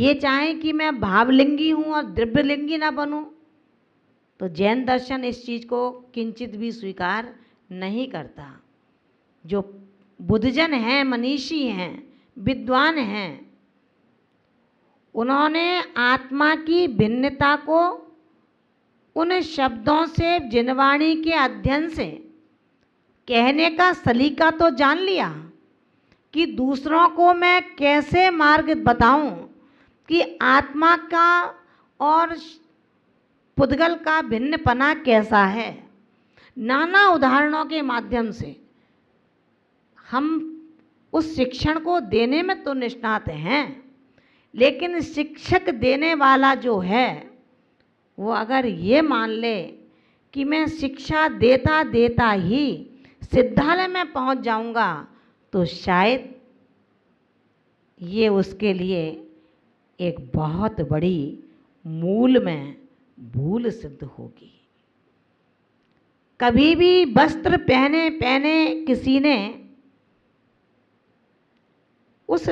ये चाहें कि मैं भावलिंगी हूँ और द्रव्यलिंगी ना बनूँ, तो जैन दर्शन इस चीज़ को किंचित भी स्वीकार नहीं करता। जो बुद्धजन हैं, मनीषी हैं, विद्वान हैं, उन्होंने आत्मा की भिन्नता को उन शब्दों से, जिनवाणी के अध्ययन से कहने का सलीका तो जान लिया कि दूसरों को मैं कैसे मार्ग बताऊं कि आत्मा का और पुद्गल का भिन्नपना कैसा है। नाना उदाहरणों के माध्यम से हम उस शिक्षण को देने में तो निष्णात हैं, लेकिन शिक्षक देने वाला जो है वो अगर ये मान ले कि मैं शिक्षा देता देता ही सिद्धालय में पहुंच जाऊंगा, तो शायद ये उसके लिए एक बहुत बड़ी मूल में भूल सिद्ध होगी। कभी भी वस्त्र पहने पहने किसी ने उस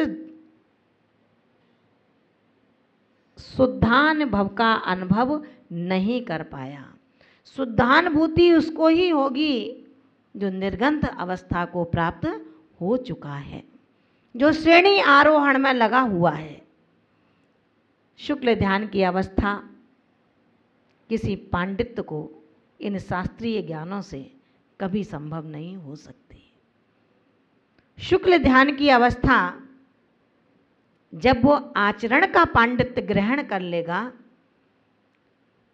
शुद्धानुभव का अनुभव नहीं कर पाया। शुद्धानुभूति उसको ही होगी जो निर्गंध अवस्था को प्राप्त हो चुका है, जो श्रेणी आरोहण में लगा हुआ है। शुक्ल ध्यान की अवस्था किसी पांडित्य को इन शास्त्रीय ज्ञानों से कभी संभव नहीं हो सकती। शुक्ल ध्यान की अवस्था जब वो आचरण का पांडित्य ग्रहण कर लेगा,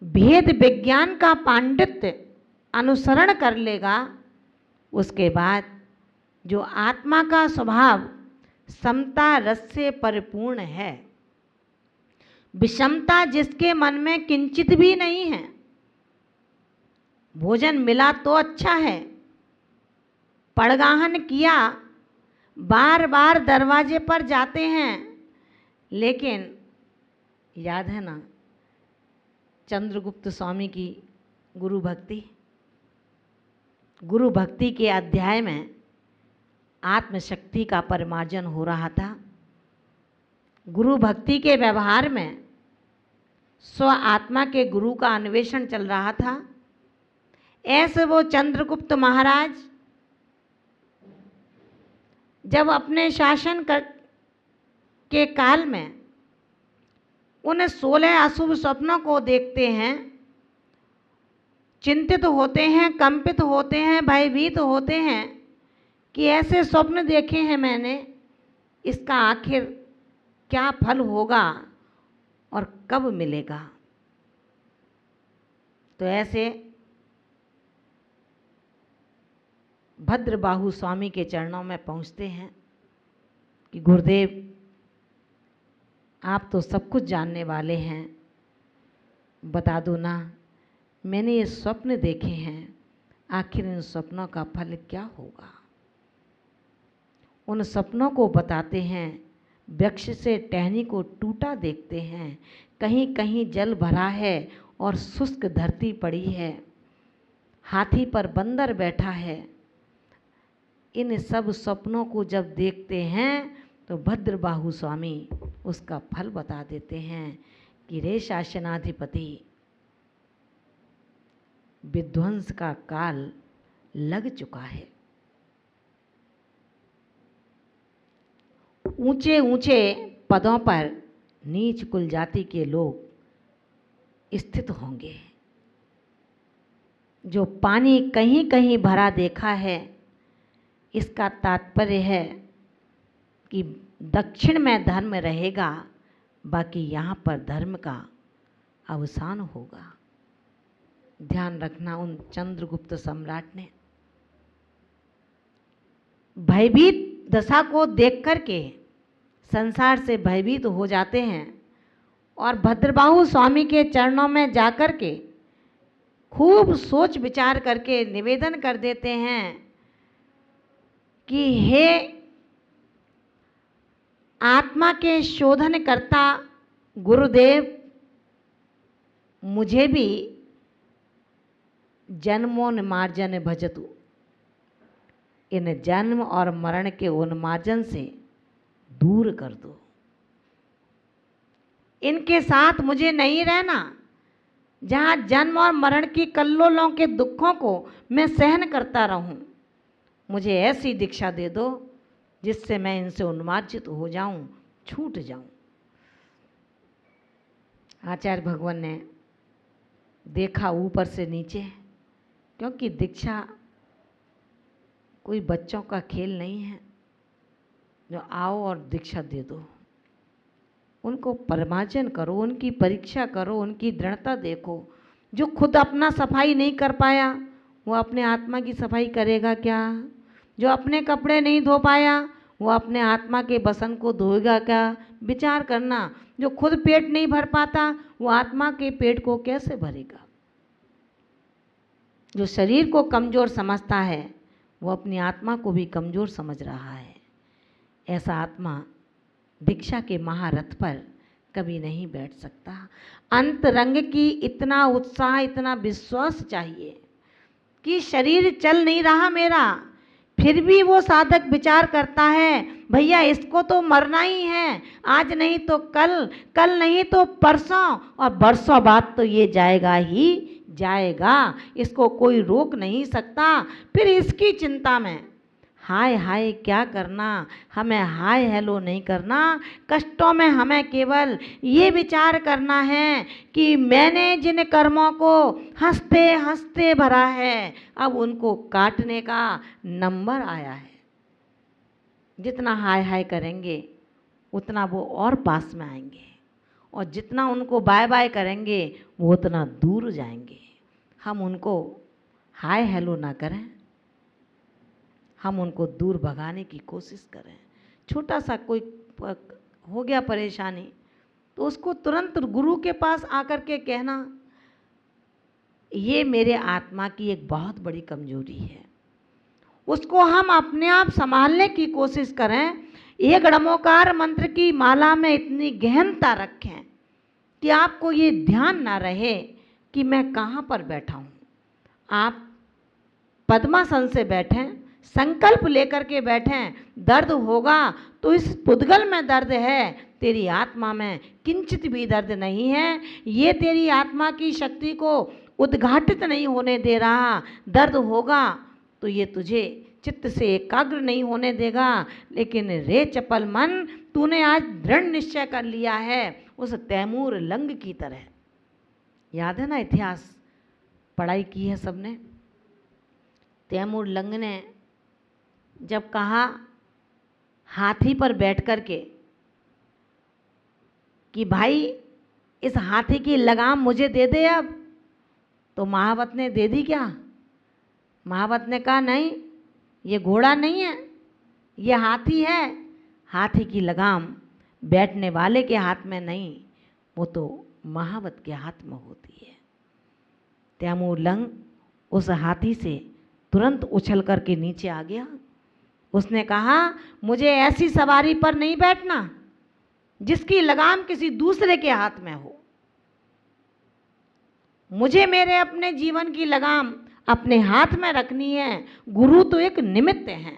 भेद विज्ञान का पांडित्य अनुसरण कर लेगा, उसके बाद जो आत्मा का स्वभाव समता रस से परिपूर्ण है, विषमता जिसके मन में किंचित भी नहीं है, भोजन मिला तो अच्छा है, पड़गाहन किया, बार बार दरवाजे पर जाते हैं, लेकिन याद है ना चंद्रगुप्त स्वामी की गुरु भक्ति के अध्याय में आत्मशक्ति का परिमार्जन हो रहा था। गुरु भक्ति के व्यवहार में स्व आत्मा के गुरु का अन्वेषण चल रहा था। ऐसे वो चंद्रगुप्त महाराज जब अपने शासन के काल में उन 16 अशुभ स्वप्नों को देखते हैं, चिंतित होते हैं, कंपित होते हैं, भयभीत होते हैं कि ऐसे स्वप्न देखे हैं मैंने, इसका आखिर क्या फल होगा और कब मिलेगा। तो ऐसे भद्रबाहु स्वामी के चरणों में पहुंचते हैं कि गुरुदेव आप तो सब कुछ जानने वाले हैं, बता दो ना, मैंने ये स्वप्न देखे हैं, आखिर इन स्वप्नों का फल क्या होगा। उन सपनों को बताते हैं। वृक्ष से टहनी को टूटा देखते हैं, कहीं कहीं जल भरा है और शुष्क धरती पड़ी है, हाथी पर बंदर बैठा है। इन सब सपनों को जब देखते हैं तो भद्रबाहु स्वामी उसका फल बता देते हैं कि रे शासनाधिपति, विध्वंस का काल लग चुका है। ऊंचे ऊंचे पदों पर नीच कुल जाति के लोग स्थित होंगे। जो पानी कहीं कहीं भरा देखा है, इसका तात्पर्य है कि दक्षिण में धर्म रहेगा, बाकी यहाँ पर धर्म का अवसान होगा। ध्यान रखना, उन चंद्रगुप्त सम्राट ने भयभीत दशा को देख करके संसार से भयभीत हो जाते हैं और भद्रबाहु स्वामी के चरणों में जाकर के खूब सोच विचार करके निवेदन कर देते हैं कि हे आत्मा के शोधन करता गुरुदेव, मुझे भी जन्मोन्मार्जन भजतु, इन जन्म और मरण के उन्मार्जन से दूर कर दो। इनके साथ मुझे नहीं रहना। जहाँ जन्म और मरण की कल्लोलों के दुखों को मैं सहन करता रहूं। मुझे ऐसी दीक्षा दे दो जिससे मैं इनसे उन्मार्जित हो जाऊं, छूट जाऊं। आचार्य भगवान ने देखा ऊपर से नीचे, क्योंकि दीक्षा कोई बच्चों का खेल नहीं है जो आओ और दीक्षा दे दो। उनको परमार्जन करो, उनकी परीक्षा करो, उनकी दृढ़ता देखो। जो खुद अपना सफाई नहीं कर पाया वो अपने आत्मा की सफाई करेगा क्या? जो अपने कपड़े नहीं धो पाया वो अपने आत्मा के बसन को धोएगा क्या? विचार करना। जो खुद पेट नहीं भर पाता वो आत्मा के पेट को कैसे भरेगा? जो शरीर को कमज़ोर समझता है वो अपनी आत्मा को भी कमज़ोर समझ रहा है। ऐसा आत्मा दीक्षा के महारथ पर कभी नहीं बैठ सकता। अंतरंग की इतना उत्साह, इतना विश्वास चाहिए कि शरीर चल नहीं रहा मेरा, फिर भी वो साधक विचार करता है भैया इसको तो मरना ही है, आज नहीं तो कल, कल नहीं तो परसों, और बरसों बाद तो ये जाएगा ही जाएगा, इसको कोई रोक नहीं सकता। फिर इसकी चिंता में हाय हाय क्या करना, हमें हाय हेलो नहीं करना। कष्टों में हमें केवल ये विचार करना है कि मैंने जिन कर्मों को हंसते हंसते भरा है अब उनको काटने का नंबर आया है। जितना हाय हाय करेंगे उतना वो और पास में आएंगे, और जितना उनको बाय बाय करेंगे वो उतना दूर जाएंगे। हम उनको हाय हेलो ना करें, हम उनको दूर भगाने की कोशिश करें। छोटा सा कोई हो गया परेशानी तो उसको तुरंत गुरु के पास आकर के कहना, ये मेरे आत्मा की एक बहुत बड़ी कमजोरी है, उसको हम अपने आप संभालने की कोशिश करें। एक णमोकार मंत्र की माला में इतनी गहनता रखें कि आपको ये ध्यान ना रहे कि मैं कहाँ पर बैठा हूँ। आप पद्मासन से बैठें, संकल्प लेकर के बैठें। दर्द होगा तो इस पुद्गल में दर्द है, तेरी आत्मा में किंचित भी दर्द नहीं है। ये तेरी आत्मा की शक्ति को उद्घाटित नहीं होने दे रहा। दर्द होगा तो ये तुझे चित्त से एकाग्र नहीं होने देगा। लेकिन रे चपल मन, तूने आज दृढ़ निश्चय कर लिया है उस तैमूर लंग की तरह। याद है ना, इतिहास पढ़ाई की है सबने। तैमूर लंग ने जब कहा हाथी पर बैठ कर के कि भाई इस हाथी की लगाम मुझे दे दे अब, तो महावत ने दे दी क्या? महावत ने कहा नहीं, ये घोड़ा नहीं है, ये हाथी है। हाथी की लगाम बैठने वाले के हाथ में नहीं, वो तो महावत के हाथ में होती है। तैमूर लंग उस हाथी से तुरंत उछल करके नीचे आ गया। उसने कहा मुझे ऐसी सवारी पर नहीं बैठना जिसकी लगाम किसी दूसरे के हाथ में हो। मुझे मेरे अपने जीवन की लगाम अपने हाथ में रखनी है। गुरु तो एक निमित्त है।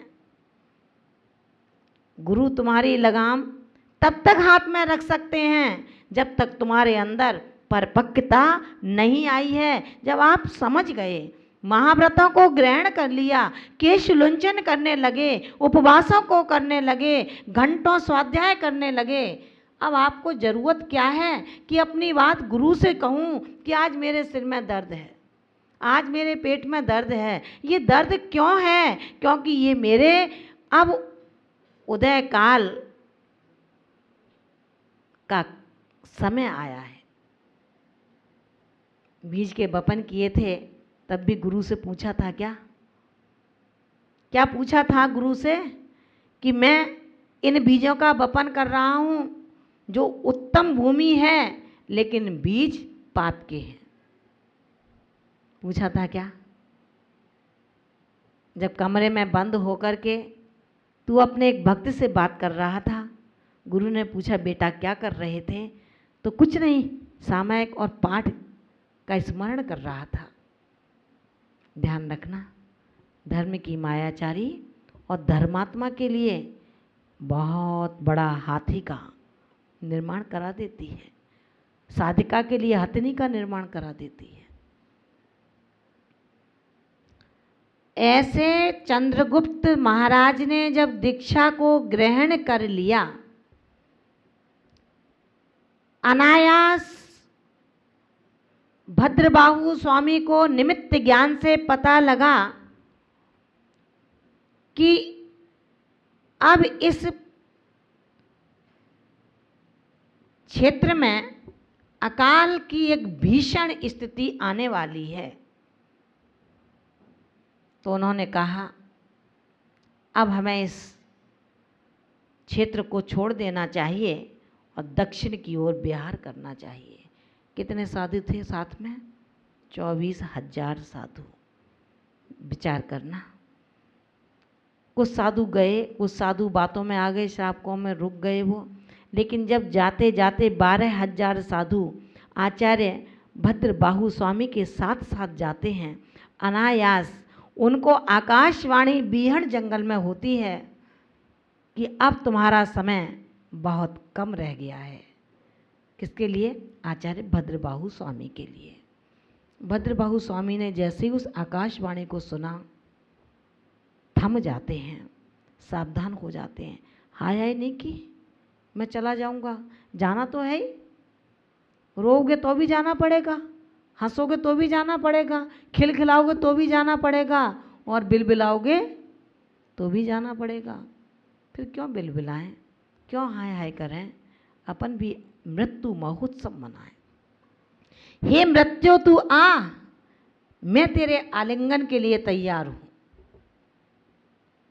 गुरु तुम्हारी लगाम तब तक हाथ में रख सकते हैं जब तक तुम्हारे अंदर परिपक्वता नहीं आई है। जब आप समझ गए, महाव्रतों को ग्रहण कर लिया, केश लुंचन करने लगे, उपवासों को करने लगे, घंटों स्वाध्याय करने लगे, अब आपको ज़रूरत क्या है कि अपनी बात गुरु से कहूँ कि आज मेरे सिर में दर्द है, आज मेरे पेट में दर्द है। ये दर्द क्यों है? क्योंकि ये मेरे अब उदय काल का समय आया है। बीज के बपन किए थे तब भी गुरु से पूछा था क्या? क्या पूछा था गुरु से कि मैं इन बीजों का बपन कर रहा हूँ जो उत्तम भूमि है लेकिन बीज पाप के हैं। पूछा था क्या? जब कमरे में बंद होकर के तू अपने एक भक्त से बात कर रहा था, गुरु ने पूछा बेटा क्या कर रहे थे? तो कुछ नहीं, सामायिक और पाठ का स्मरण कर रहा था। ध्यान रखना, धर्म की मायाचारी और धर्मात्मा के लिए बहुत बड़ा हाथी का निर्माण करा देती है। साधिका के लिए हथनी का निर्माण करा देती है। ऐसे चंद्रगुप्त महाराज ने जब दीक्षा को ग्रहण कर लिया, अनायास भद्रबाहु स्वामी को निमित्त ज्ञान से पता लगा कि अब इस क्षेत्र में अकाल की एक भीषण स्थिति आने वाली है। तो उन्होंने कहा अब हमें इस क्षेत्र को छोड़ देना चाहिए और दक्षिण की ओर विहार करना चाहिए। कितने साधु थे साथ में? 24,000 साधु। विचार करना, कुछ साधु गए, कुछ साधु बातों में आ गए, श्रावकों में रुक गए वो, लेकिन जब जाते जाते 12,000 साधु आचार्य भद्रबाहु स्वामी के साथ साथ जाते हैं, अनायास उनको आकाशवाणी बीहड़ जंगल में होती है कि अब तुम्हारा समय बहुत कम रह गया है। किसके लिए? आचार्य भद्रबाहु स्वामी के लिए। भद्रबाहु स्वामी ने जैसे ही उस आकाशवाणी को सुना, थम जाते हैं, सावधान हो जाते हैं। हाय हाय नहीं की, मैं चला जाऊंगा, जाना तो है ही, रोओगे तो भी जाना पड़ेगा, हंसोगे तो भी जाना पड़ेगा, खिलखिलाओगे तो भी जाना पड़ेगा, और बिलबिलाओगे तो भी जाना पड़ेगा। फिर क्यों बिलबिलाएं, क्यों हाय हाय करें? अपन भी मृत्यु महोत्सव मनाएं। हे मृत्यु तू आ, मैं तेरे आलिंगन के लिए तैयार हूं।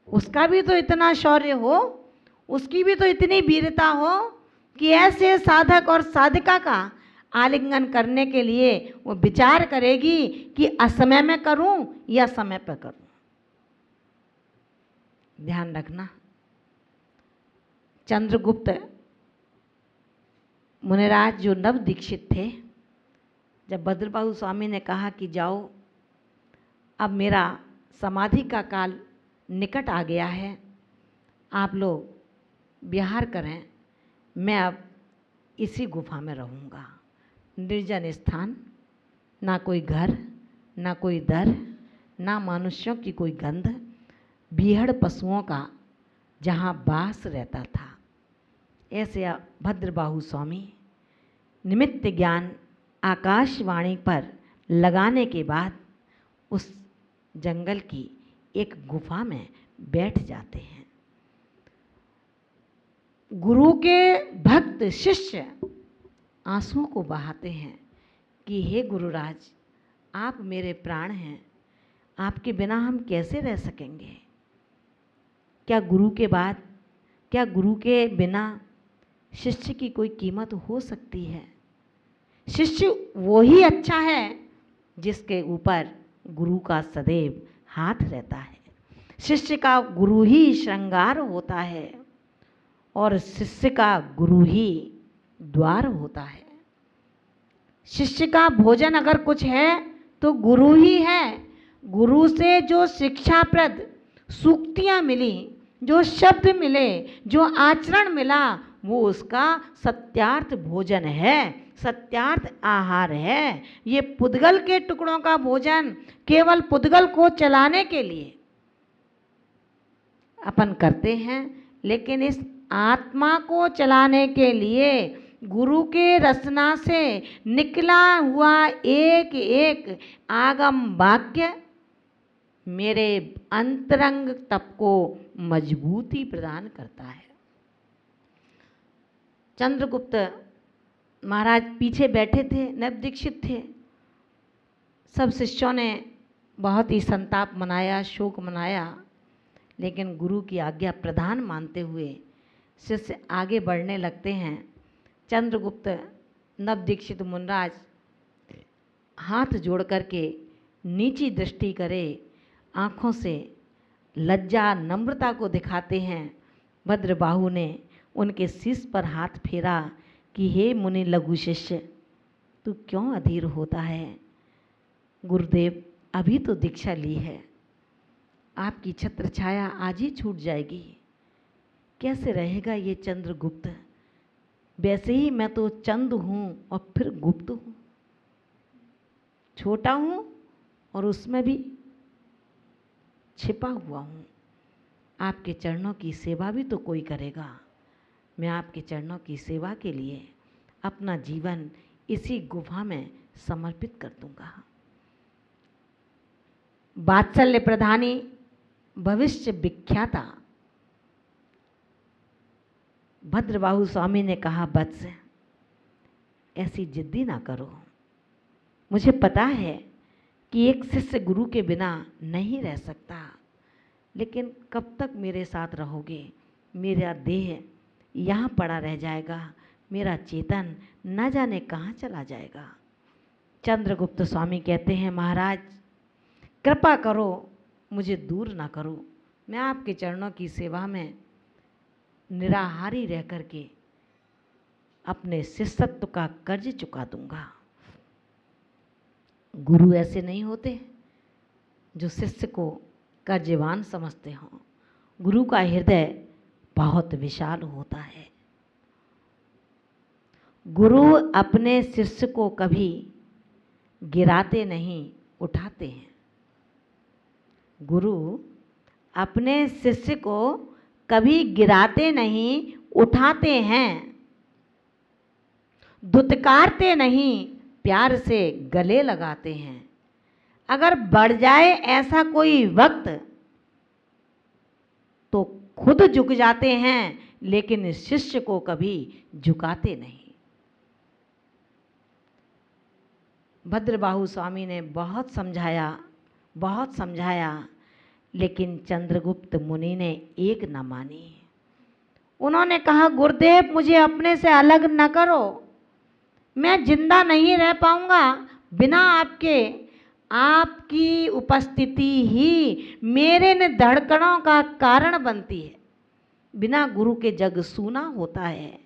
उसका भी तो इतना शौर्य हो, उसकी भी तो इतनी वीरता हो कि ऐसे साधक और साधिका का आलिंगन करने के लिए वो विचार करेगी कि असमय में करूं या समय पर करूं। ध्यान रखना, चंद्रगुप्त मुनिराज जो नव दीक्षित थे, जब भद्रबाहु स्वामी ने कहा कि जाओ, अब मेरा समाधि का काल निकट आ गया है, आप लोग विहार करें, मैं अब इसी गुफा में रहूँगा। निर्जन स्थान, ना कोई घर, ना कोई दर, ना मनुष्यों की कोई गंध, बीहड़ पशुओं का जहाँ वास रहता था। ऐसे भद्रबाहु स्वामी निमित्त ज्ञान आकाशवाणी पर लगाने के बाद उस जंगल की एक गुफा में बैठ जाते हैं। गुरु के भक्त शिष्य आंसुओं को बहाते हैं कि हे गुरुराज, आप मेरे प्राण हैं, आपके बिना हम कैसे रह सकेंगे? क्या गुरु के बाद, क्या गुरु के बिना शिष्य की कोई कीमत हो सकती है? शिष्य वो ही अच्छा है जिसके ऊपर गुरु का सदैव हाथ रहता है। शिष्य का गुरु ही श्रृंगार होता है और शिष्य का गुरु ही द्वार होता है। शिष्य का भोजन अगर कुछ है तो गुरु ही है। गुरु से जो शिक्षाप्रद सूक्तियाँ मिली, जो शब्द मिले, जो आचरण मिला, वो उसका सत्यार्थ भोजन है, सत्यार्थ आहार है। ये पुद्गल के टुकड़ों का भोजन केवल पुद्गल को चलाने के लिए अपन करते हैं, लेकिन इस आत्मा को चलाने के लिए गुरु के रसना से निकला हुआ एक एक आगम वाक्य मेरे अंतरंग तप को मजबूती प्रदान करता है। चंद्रगुप्त महाराज पीछे बैठे थे, नवदीक्षित थे। सब शिष्यों ने बहुत ही संताप मनाया, शोक मनाया, लेकिन गुरु की आज्ञा प्रधान मानते हुए शिष्य आगे बढ़ने लगते हैं। चंद्रगुप्त नवदीक्षित मुनिराज हाथ जोड़ करके नीची दृष्टि करे, आँखों से लज्जा नम्रता को दिखाते हैं। भद्रबाहु ने उनके शीश पर हाथ फेरा कि हे मुनि लघु शिष्य, तू क्यों अधीर होता है? गुरुदेव अभी तो दीक्षा ली है, आपकी छत्र छाया आज ही छूट जाएगी। कैसे रहेगा ये चंद्रगुप्त? वैसे ही मैं तो चंद हूँ और फिर गुप्त हूँ, छोटा हूँ और उसमें भी छिपा हुआ हूँ। आपके चरणों की सेवा भी तो कोई करेगा। मैं आपके चरणों की सेवा के लिए अपना जीवन इसी गुफा में समर्पित कर दूंगा। वात्सल्य प्रधानी भविष्य विख्याता भद्रबाहु स्वामी ने कहा, वत्स ऐसी जिद्दी ना करो। मुझे पता है कि एक शिष्य गुरु के बिना नहीं रह सकता, लेकिन कब तक मेरे साथ रहोगे? मेरा देह यहाँ पड़ा रह जाएगा, मेरा चेतन न जाने कहाँ चला जाएगा। चंद्रगुप्त स्वामी कहते हैं, महाराज कृपा करो, मुझे दूर ना करो। मैं आपके चरणों की सेवा में निराहारी रह करके अपने शिष्यत्व का कर्ज चुका दूंगा। गुरु ऐसे नहीं होते जो शिष्य को कर्जवान समझते हों। गुरु का हृदय बहुत विशाल होता है। गुरु अपने शिष्य को कभी गिराते नहीं, उठाते हैं। गुरु अपने शिष्य को कभी गिराते नहीं, उठाते हैं। धुतकारते नहीं, प्यार से गले लगाते हैं। अगर बढ़ जाए ऐसा कोई वक्त तो खुद झुक जाते हैं, लेकिन शिष्य को कभी झुकाते नहीं। भद्रबाहु स्वामी ने बहुत समझाया, लेकिन चंद्रगुप्त मुनि ने एक न मानी। उन्होंने कहा, गुरुदेव मुझे अपने से अलग न करो, मैं जिंदा नहीं रह पाऊंगा। बिना आपकी उपस्थिति ही मेरे न धड़कनों का कारण बनती है। बिना गुरु के जग सूना होता है।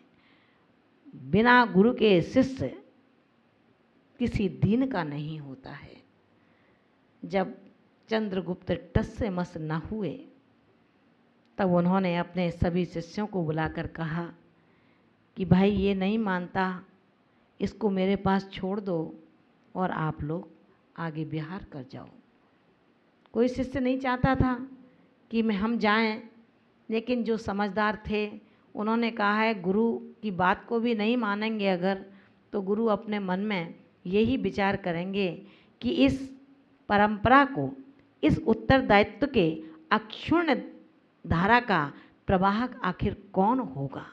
बिना गुरु के शिष्य किसी दिन का नहीं होता है। जब चंद्रगुप्त टस से मस न हुए, तब उन्होंने अपने सभी शिष्यों को बुलाकर कहा कि भाई ये नहीं मानता, इसको मेरे पास छोड़ दो और आप लोग आगे विहार कर जाओ। कोई शिष्य नहीं चाहता था कि हम जाएं, लेकिन जो समझदार थे उन्होंने कहा है गुरु की बात को भी नहीं मानेंगे अगर, तो गुरु अपने मन में यही विचार करेंगे कि इस परंपरा को, इस उत्तरदायित्व के अक्षुण्ण धारा का प्रवाहक आखिर कौन होगा।